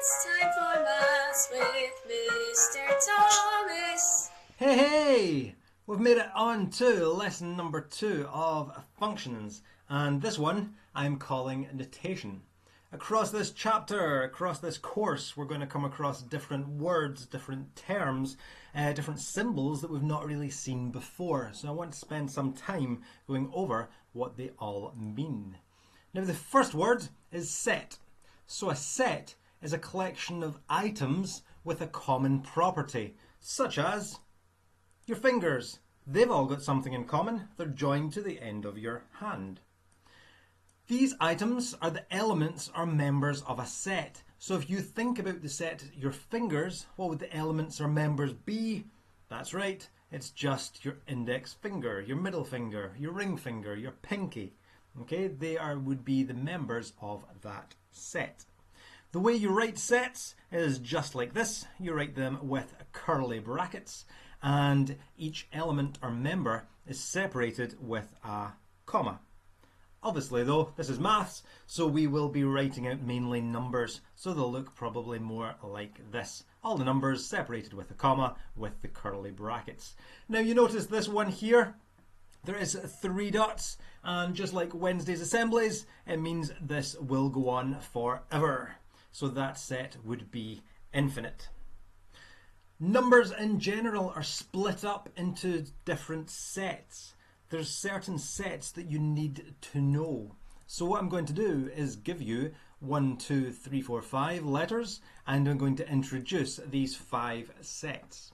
It's time for Maths with Mr. Thomas. Hey, hey! We've made it on to lesson number 2 of functions, and this one I'm calling notation. Across this chapter, across this course, we're going to come across different words, different terms, different symbols that we've not really seen before. So I want to spend some time going over what they all mean. Now the first word is set. So a set is a collection of items with a common property, such as your fingers. They've all got something in common. They're joined to the end of your hand. These items are the elements or members of a set. So if you think about the set, your fingers, what would the elements or members be? That's right, it's just your index finger, your middle finger, your ring finger, your pinky. Okay, they would be the members of that set. The way you write sets is just like this. You write them with curly brackets, and each element or member is separated with a comma. Obviously though, this is maths, so we will be writing out mainly numbers, so they'll look probably more like this. All the numbers separated with a comma with the curly brackets. Now you notice this one here, there is 3 dots, and just like Wednesday's assemblies, it means this will go on forever. So that set would be infinite. Numbers in general are split up into different sets. There's certain sets that you need to know. So what I'm going to do is give you 1, 2, 3, 4, 5 letters, and I'm going to introduce these 5 sets.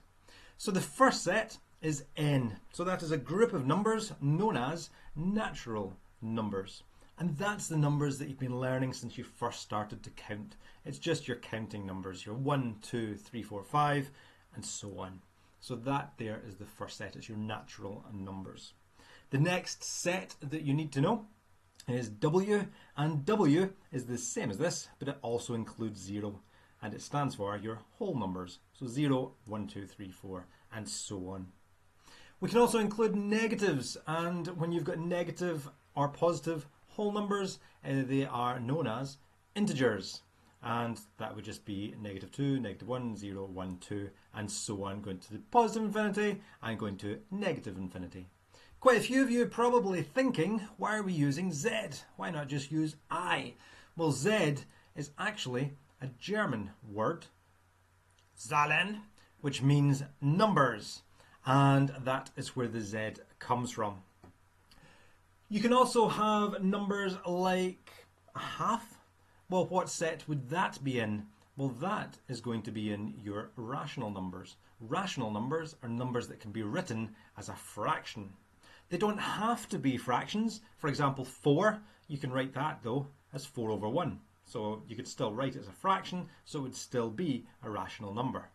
So the first set is n. So that is a group of numbers known as natural numbers. And that's the numbers that you've been learning since you first started to count. It's just your counting numbers, your 1, 2, 3, 4, 5, and so on. So that there is the first set, it's your natural numbers. The next set that you need to know is W, and W is the same as this, but it also includes 0, and it stands for your whole numbers. So 0, 1, 2, 3, 4, and so on. We can also include negatives, and when you've got negative or positive whole numbers, they are known as integers. And that would just be -2, -1, 0, 1, 2, and so on, going to the positive infinity and going to negative infinity. Quite a few of you are probably thinking, why are we using Z? Why not just use I? Well, Z is actually a German word, Zahlen, which means numbers, and that is where the Z comes from. You can also have numbers like a half. Well, what set would that be in? Well, that is going to be in your rational numbers. Rational numbers are numbers that can be written as a fraction. They don't have to be fractions. For example, 4, you can write that though as 4/1. So you could still write it as a fraction, so it would still be a rational number.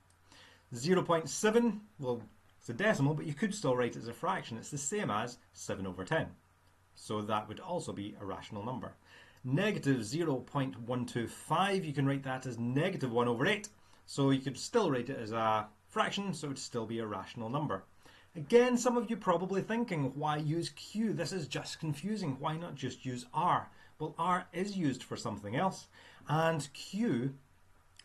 0.7, well, it's a decimal, but you could still write it as a fraction. It's the same as 7/10. So that would also be a rational number. -0.125, you can write that as -1/8. So you could still write it as a fraction, so it would still be a rational number. Again, some of you probably thinking, why use Q? This is just confusing. Why not just use R? Well, R is used for something else, and Q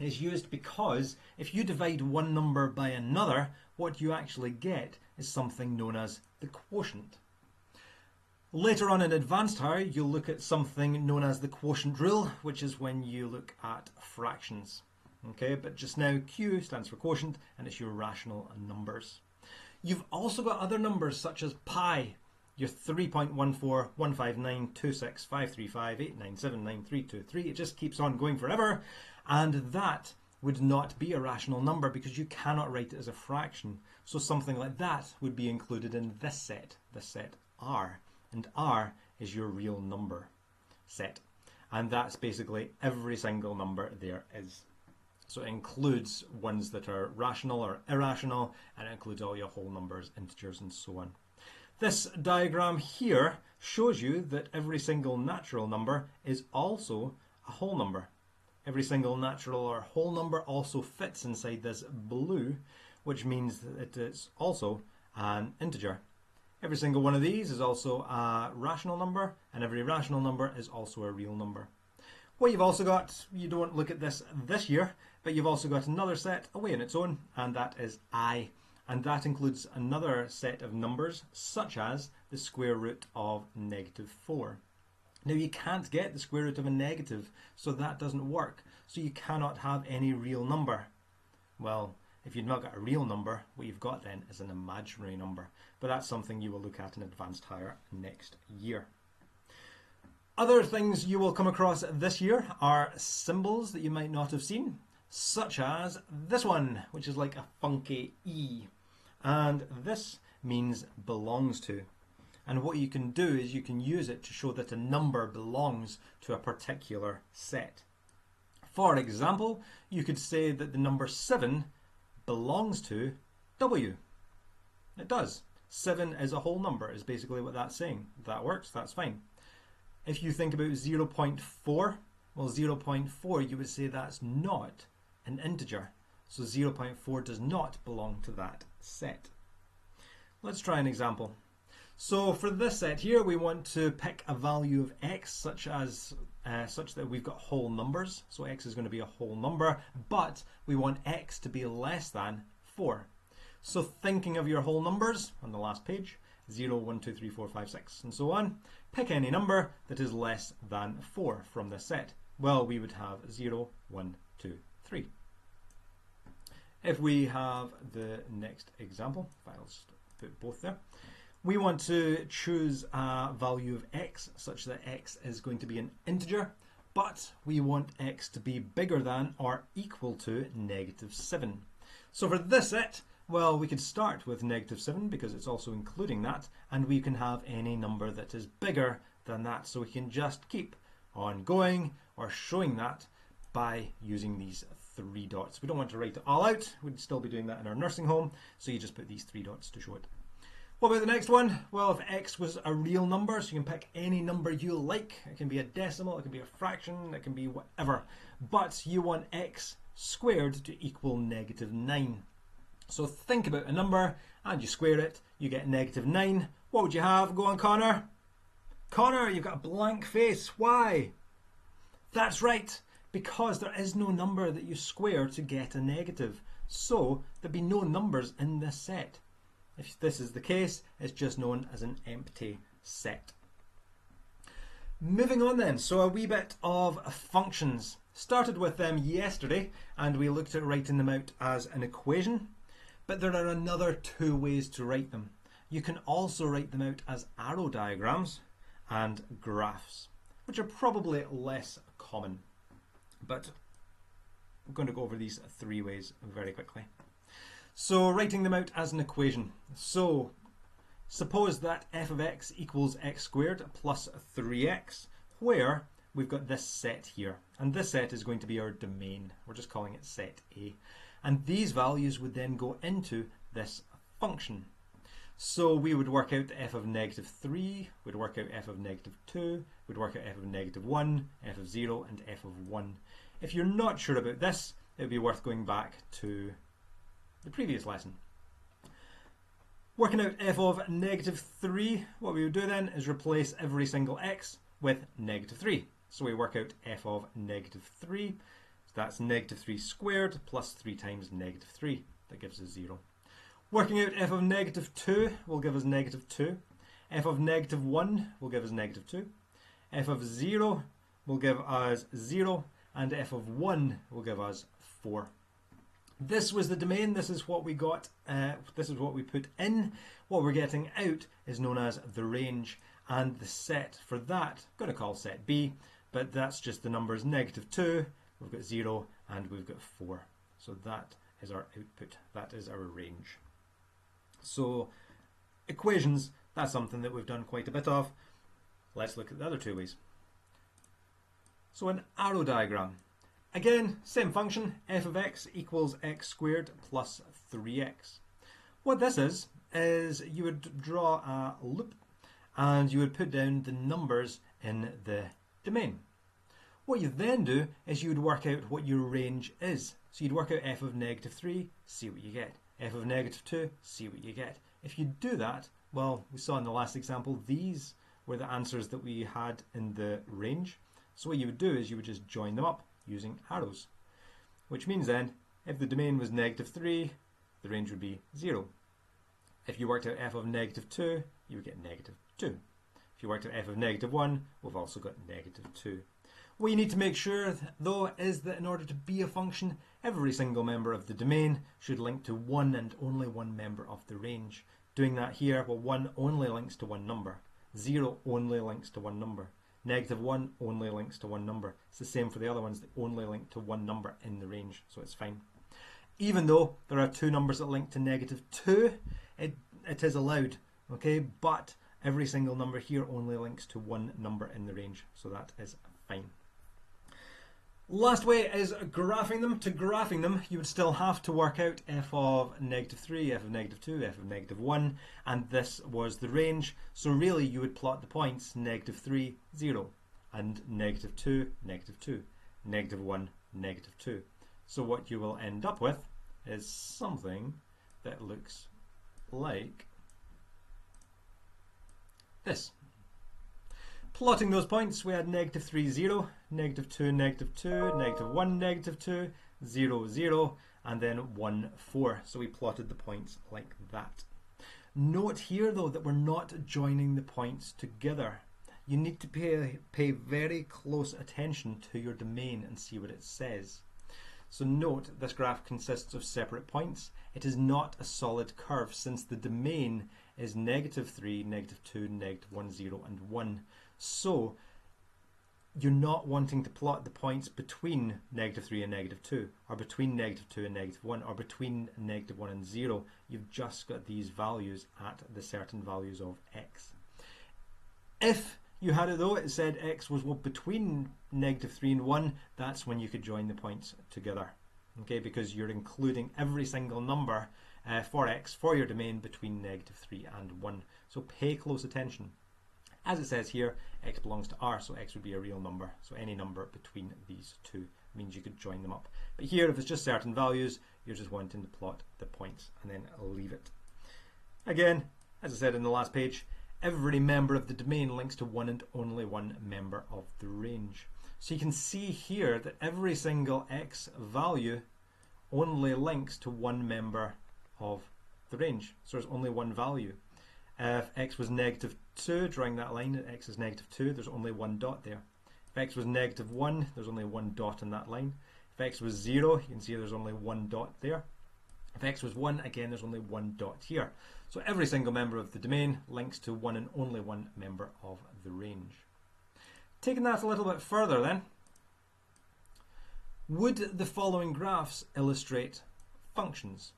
is used because if you divide one number by another, what you actually get is something known as the quotient. Later on in advanced higher, you'll look at something known as the quotient rule, which is when you look at fractions. Okay, but just now Q stands for quotient, and it's your rational numbers. You've also got other numbers such as pi, your 3.14159265358979323. It just keeps on going forever, and that would not be a rational number because you cannot write it as a fraction. So something like that would be included in this set R. And R is your real number set. And that's basically every single number there is. So it includes ones that are rational or irrational, and it includes all your whole numbers, integers, and so on. This diagram here shows you that every single natural number is also a whole number. Every single natural or whole number also fits inside this blue, which means that it is also an integer. Every single one of these is also a rational number, and every rational number is also a real number. What you've also got, you don't look at this year, but you've also got another set away on its own, and that is I. And that includes another set of numbers, such as the square root of -4. Now you can't get the square root of a negative, so that doesn't work. So you cannot have any real number. Well, if you've not got a real number, what you've got then is an imaginary number. But that's something you will look at in Advanced Higher next year. Other things you will come across this year are symbols that you might not have seen, such as this one, which is like a funky E. And this means belongs to. And what you can do is you can use it to show that a number belongs to a particular set. For example, you could say that the number 7 belongs to W. It does. 7 is a whole number, is basically what that's saying. That works, that's fine. If you think about 0.4, well, 0.4, you would say that's not an integer. So 0.4 does not belong to that set. Let's try an example. So for this set here, we want to pick a value of x such that we've got whole numbers. So x is going to be a whole number, but we want x to be less than 4. So thinking of your whole numbers on the last page, 0, 1, 2, 3, 4, 5, 6, and so on, pick any number that is less than 4 from this set. Well, we would have 0, 1, 2, 3. If we have the next example, I'll just put both there. We want to choose a value of x such that x is going to be an integer, but we want x to be bigger than or equal to -7. So for this set, well, we could start with -7 because it's also including that, and we can have any number that is bigger than that. So we can just keep on going or showing that by using these 3 dots. We don't want to write it all out. We'd still be doing that in our nursing home, so you just put these 3 dots to show it. What about the next one? Well, if x was a real number, so you can pick any number you like. It can be a decimal, it can be a fraction, it can be whatever. But you want x squared to equal -9. So think about a number and you square it, you get -9. What would you have? Go on, Connor. Connor, you've got a blank face. Why? That's right, because there is no number that you square to get a negative. So there'd be no numbers in this set. If this is the case, it's just known as an empty set. Moving on then, so a wee bit of functions. Started with them yesterday and we looked at writing them out as an equation. But there are another 2 ways to write them. You can also write them out as arrow diagrams and graphs, which are probably less common. But I'm going to go over these 3 ways very quickly. So writing them out as an equation. So suppose that f of x equals x squared plus 3x, where we've got this set here. And this set is going to be our domain. We're just calling it set A. And these values would then go into this function. So we would work out f of -3, we'd work out f of -2, we'd work out f of -1, f of 0, and f of 1. If you're not sure about this, it would be worth going back to the previous lesson. Working out f of -3, what we would do then is replace every single x with -3. So we work out f of -3. That's -3 squared plus 3 times -3. That gives us 0. Working out f of -2 will give us -2. F of -1 will give us -2. F of 0 will give us 0. And f of 1 will give us 4. This was the domain. This is what we got. This is what we put in. What we're getting out is known as the range. And the set for that, I'm going to call set B. But that's just the numbers -2. We've got 0 and we've got 4. So that is our output. That is our range. So equations, that's something that we've done quite a bit of. Let's look at the other 2 ways. So an arrow diagram. Again, same function, f of x equals x squared plus 3x. What this is you would draw a loop and you would put down the numbers in the domain. What you then do is you would work out what your range is. So you'd work out f of -3, see what you get. F of -2, see what you get. If you do that, well, we saw in the last example, these were the answers that we had in the range. So what you would do is you would just join them up using arrows, which means then if the domain was -3, the range would be 0. If you worked out f of -2, you would get -2. If you worked out f of -1, we've also got -2. What you need to make sure, though, is that in order to be a function, every single member of the domain should link to one and only one member of the range. Doing that here, well, 1 only links to one number. 0 only links to one number. -1 only links to one number. It's the same for the other ones, they only link to one number in the range, so it's fine. Even though there are two numbers that link to -2, it is allowed, okay? But every single number here only links to one number in the range, so that is fine. Last way is graphing them. To graphing them, you would still have to work out f of -3, f of -2, f of -1, and this was the range. So really you would plot the points -3, 0, and -2, -2, -1, -2. So what you will end up with is something that looks like this. Plotting those points, we had -3, 0, -2, -2, -1, -2, 0, 0, and then 1, 4. So we plotted the points like that. Note here, though, that we're not joining the points together. You need to pay very close attention to your domain and see what it says. So note, this graph consists of separate points. It is not a solid curve since the domain is -3, -2, -1, 0, and 1. So you're not wanting to plot the points between -3 and -2, or between -2 and -1, or between -1 and 0. You've just got these values at the certain values of x. If you had it though, it said x was between -3 and 1, that's when you could join the points together. Okay, because you're including every single number for x for your domain between -3 and 1. So pay close attention. As it says here, x belongs to R, so x would be a real number. So any number between these two means you could join them up. But here, if it's just certain values, you're just wanting to plot the points and then leave it. Again, as I said in the last page, every member of the domain links to one and only one member of the range. So you can see here that every single x value only links to one member of the range. So there's only one value. If x was -2, drawing that line at x is -2, there's only one dot there. If x was -1, there's only one dot in that line. If x was 0, you can see there's only one dot there. If x was 1, again, there's only one dot here. So every single member of the domain links to one and only one member of the range. Taking that a little bit further then, would the following graphs illustrate functions?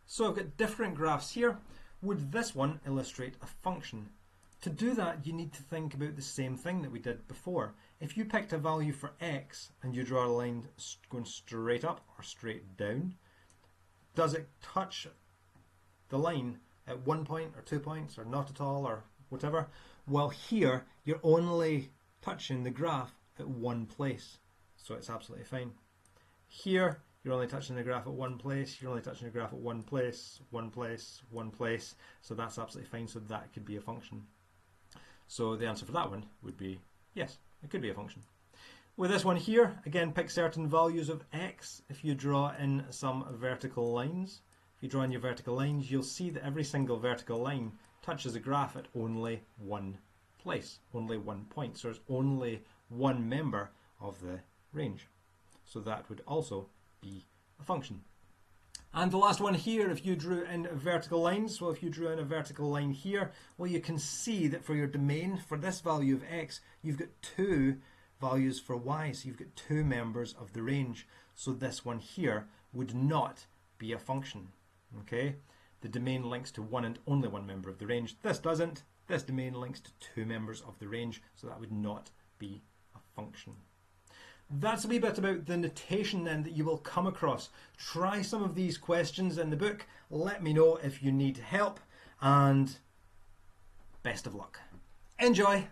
So I've got different graphs here. Would this one illustrate a function? To do that, you need to think about the same thing that we did before. If you picked a value for x and you draw a line going straight up or straight down, does it touch the line at 1 point or 2 points or not at all or whatever? Well, here you're only touching the graph at one place, so it's absolutely fine. Here you're only touching the graph at one place, you're only touching the graph at one place, one place, one place, so that's absolutely fine, so that could be a function. So the answer for that one would be yes, it could be a function. With this one here, again, pick certain values of x. If you draw in some vertical lines, if you draw in your vertical lines, you'll see that every single vertical line touches a graph at only one place, only 1 point. So there's only one member of the range. So that would also be a function. And the last one here, if you drew in vertical lines, well, if you drew in a vertical line here, well, you can see that for your domain, for this value of x, you've got two values for y, so you've got two members of the range. So this one here would not be a function. Okay, the domain links to one and only one member of the range. This doesn't. This domain links to two members of the range, so that would not be a function. That's a wee bit about the notation then that you will come across. Try some of these questions in the book. Let me know if you need help, and best of luck. Enjoy!